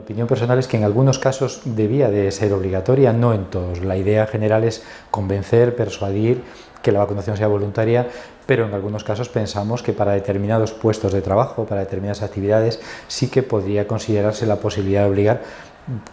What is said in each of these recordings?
opinión personal es que en algunos casos debía de ser obligatoria, no en todos. La idea general es convencer, persuadir, que la vacunación sea voluntaria, pero en algunos casos pensamos que para determinados puestos de trabajo, para determinadas actividades, sí que podría considerarse la posibilidad de obligar,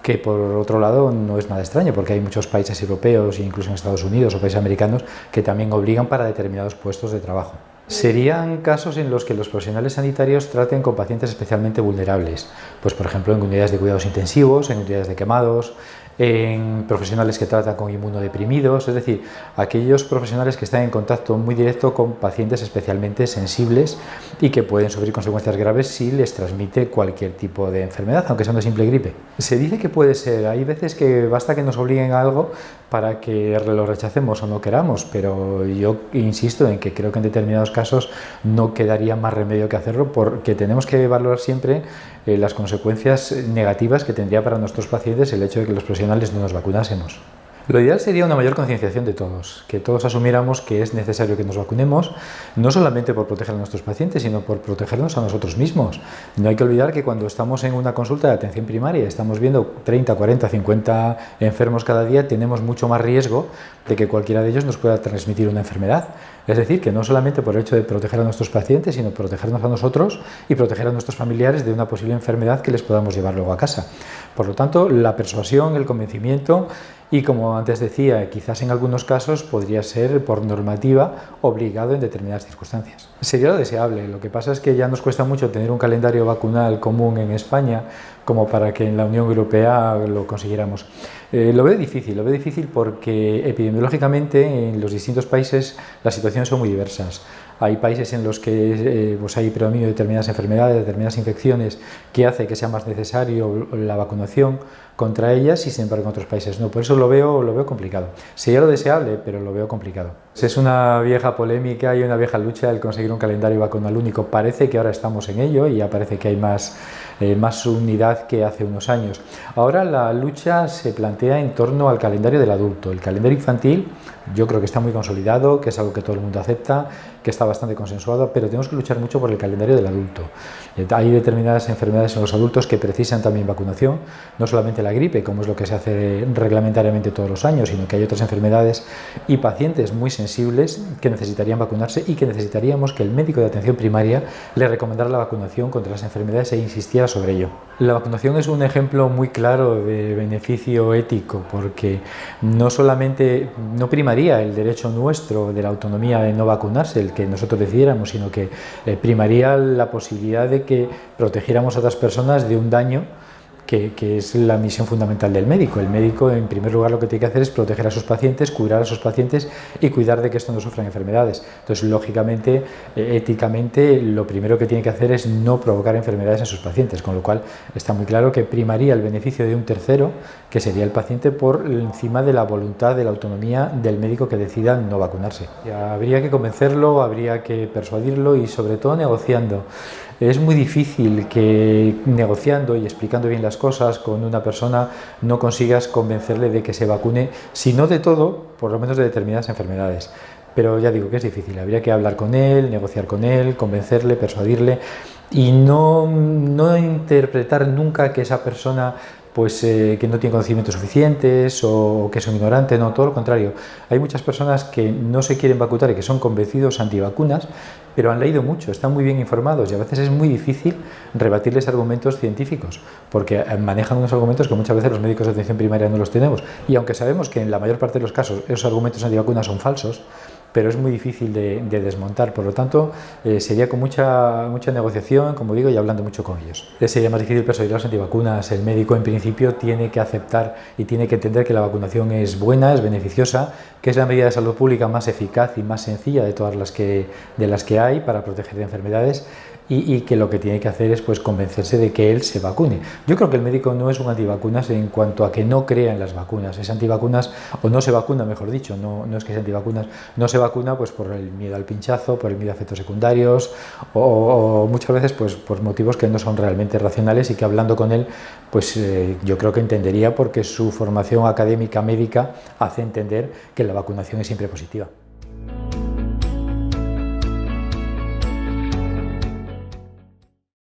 que por otro lado no es nada extraño, porque hay muchos países europeos, incluso en Estados Unidos o países americanos, que también obligan para determinados puestos de trabajo. Serían casos en los que los profesionales sanitarios traten con pacientes especialmente vulnerables, pues por ejemplo en unidades de cuidados intensivos, en unidades de quemados, en profesionales que tratan con inmunodeprimidos, es decir, aquellos profesionales que están en contacto muy directo con pacientes especialmente sensibles y que pueden sufrir consecuencias graves si les transmite cualquier tipo de enfermedad, aunque sea una simple gripe. Se dice que puede ser, hay veces que basta que nos obliguen a algo para que lo rechacemos o no queramos, pero yo insisto en que creo que en determinados casos no quedaría más remedio que hacerlo, porque tenemos que valorar siempre las consecuencias negativas que tendría para nuestros pacientes el hecho de que los profesionales no nos vacunásemos. Lo ideal sería una mayor concienciación de todos, que todos asumiéramos que es necesario que nos vacunemos, no solamente por proteger a nuestros pacientes, sino por protegernos a nosotros mismos. No hay que olvidar que cuando estamos en una consulta de atención primaria y estamos viendo 30, 40, 50 enfermos cada día, tenemos mucho más riesgo de que cualquiera de ellos nos pueda transmitir una enfermedad. Es decir, que no solamente por el hecho de proteger a nuestros pacientes, sino protegernos a nosotros y proteger a nuestros familiares de una posible enfermedad que les podamos llevar luego a casa. Por lo tanto, la persuasión, el convencimiento y, como antes decía, quizás en algunos casos podría ser por normativa obligado en determinadas circunstancias. Sería lo deseable, lo que pasa es que ya nos cuesta mucho tener un calendario vacunal común en España como para que en la Unión Europea lo consiguiéramos. Lo veo difícil porque epidemiológicamente en los distintos países las situaciones son muy diversas. Hay países en los que hay predominio de determinadas enfermedades, determinadas infecciones, que hace que sea más necesario la vacunación contra ellas y sin embargo en otros países no. Por eso lo veo complicado. Sería lo deseable, pero lo veo complicado. Es una vieja polémica y una vieja lucha el conseguir un calendario vacunal único. Parece que ahora estamos en ello y ya parece que hay más unidad que hace unos años. Ahora la lucha se plantea en torno al calendario del adulto. El calendario infantil yo creo que está muy consolidado, que es algo que todo el mundo acepta, que está bastante consensuado, pero tenemos que luchar mucho por el calendario del adulto. Hay determinadas enfermedades en los adultos que precisan también vacunación, no solamente la gripe, como es lo que se hace reglamentariamente todos los años, sino que hay otras enfermedades y pacientes muy sensibles que necesitarían vacunarse y que necesitaríamos que el médico de atención primaria le recomendara la vacunación contra las enfermedades e insistiera sobre ello. La vacunación es un ejemplo muy claro de beneficio ético, porque no solamente no primaría el derecho nuestro de la autonomía de no vacunarse, el que nosotros decidiéramos, sino que primaría la posibilidad de que protegiéramos a otras personas de un daño que es la misión fundamental del médico. El médico, en primer lugar, lo que tiene que hacer es proteger a sus pacientes, curar a sus pacientes y cuidar de que estos no sufran enfermedades. Entonces, lógicamente, éticamente, lo primero que tiene que hacer es no provocar enfermedades a sus pacientes, con lo cual está muy claro que primaría el beneficio de un tercero, que sería el paciente, por encima de la voluntad, de la autonomía del médico que decida no vacunarse. Habría que convencerlo, habría que persuadirlo y, sobre todo, negociando. Es muy difícil que negociando y explicando bien las cosas con una persona no consigas convencerle de que se vacune, si no de todo, por lo menos de determinadas enfermedades. Pero ya digo que es difícil, habría que hablar con él, negociar con él, convencerle, persuadirle y no interpretar nunca que esa persona que no tiene conocimientos suficientes o que es un ignorante, no, todo lo contrario. Hay muchas personas que no se quieren vacunar y que son convencidos antivacunas, pero han leído mucho, están muy bien informados y a veces es muy difícil rebatirles argumentos científicos, porque manejan unos argumentos que muchas veces los médicos de atención primaria no los tenemos. Y aunque sabemos que en la mayor parte de los casos esos argumentos antivacunas son falsos, pero es muy difícil de desmontar, por lo tanto sería con mucha negociación, como digo, y hablando mucho con ellos. Sería más difícil persuadir a los antivacunas. El médico en principio tiene que aceptar y tiene que entender que la vacunación es buena, es beneficiosa, que es la medida de salud pública más eficaz y más sencilla de todas las que hay para proteger de enfermedades, y que lo que tiene que hacer es convencerse de que él se vacune. Yo creo que el médico no es un antivacunas en cuanto a que no crea en las vacunas, es antivacunas, o no se vacuna, mejor dicho, no es que sea antivacunas, no se vacuna por el miedo al pinchazo, por el miedo a efectos secundarios o muchas veces por motivos que no son realmente racionales y que hablando con él yo creo que entendería, porque su formación académica médica hace entender que la vacunación es siempre positiva.